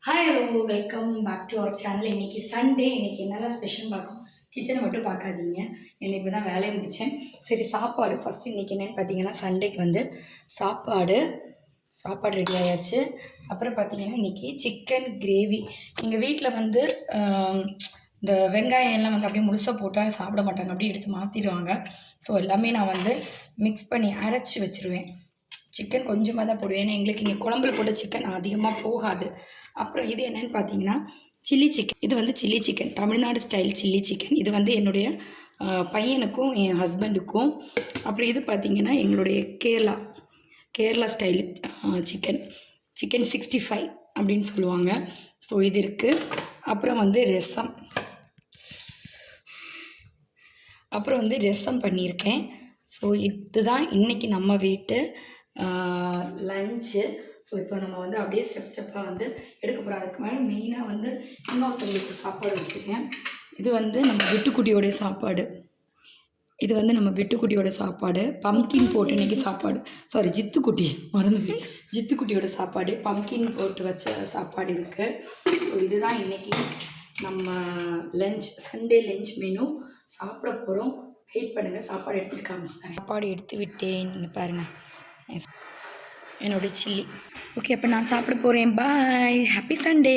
Hi hello welcome back to our channel. இன்றைக்கி Sunday. இன்றைக்கி என்னெல்லாம் ஸ்பெஷல் பார்க்கும். கிச்சனை மட்டும் பார்க்காதீங்க. என்னை இப்போ தான் வேலையை முடித்தேன். சரி, சாப்பாடு ஃபஸ்ட்டு இன்றைக்கி என்னென்னு பார்த்தீங்கன்னா, சண்டேக்கு வந்து சாப்பாடு ரெடி ஆயாச்சு. அப்புறம் பார்த்தீங்கன்னா இன்றைக்கி சிக்கன் கிரேவி. எங்கள் வீட்டில் வந்து இந்த வெங்காயம் எல்லாம் வந்து அப்படியே முழுசாக போட்டால் சாப்பிட மாட்டாங்க, அப்படியே எடுத்து மாற்றிடுவாங்க. ஸோ எல்லாமே நான் வந்து மிக்ஸ் பண்ணி அரைச்சி வச்சுருவேன். சிக்கன் கொஞ்சமாக தான் போடுவேன், ஏன்னா எங்களுக்கு இங்கே குழம்புல போட்ட சிக்கன் அதிகமாக போகாது. அப்புறம் இது என்னென்னு பார்த்தீங்கன்னா சில்லி சிக்கன். இது வந்து chilli chicken, Tamil Nadu style chilli chicken. இது வந்து என்னுடைய பையனுக்கும் என் ஹஸ்பண்டுக்கும். அப்புறம் இது பார்த்திங்கன்னா எங்களுடைய கேரளா ஸ்டைலு சிக்கன் 65 அப்படின்னு சொல்லுவாங்க. ஸோ இது இருக்குது. அப்புறம் வந்து ரசம் பண்ணியிருக்கேன். ஸோ இதுதான் இன்றைக்கி நம்ம வீட்டு லஞ்சு. ஸோ இப்போ நம்ம வந்து அப்படியே ஸ்டெப்பாக வந்து எடுக்க போகிறோம். அதுக்கு மேலே மெயினாக வந்து இன்னொருத்தவங்களுக்கு சாப்பாடு வச்சுருக்கேன். இது வந்து நம்ம விட்டுக்குட்டியோடைய சாப்பாடு. பம்கின் போட்டு இன்றைக்கி சாப்பாடு, ஜித்துக்குட்டியோட சாப்பாடு பம்கின் போட்டு வச்ச சாப்பாடு இருக்குது. ஸோ இதுதான் இன்றைக்கி நம்ம சண்டே லஞ்ச் மெனு. சாப்பிட போகிறோம். வெயிட் பண்ணுங்கள், சாப்பாடு எடுத்துகிட்டு காமிச்சிட்டேன். சாப்பாடு எடுத்து விட்டேன், நீங்கள் பாருங்கள், என்னுடைய சில்லி. ஓகே, அப்போ நான் சாப்பிட போகிறேன். பாய், ஹாப்பி சண்டே.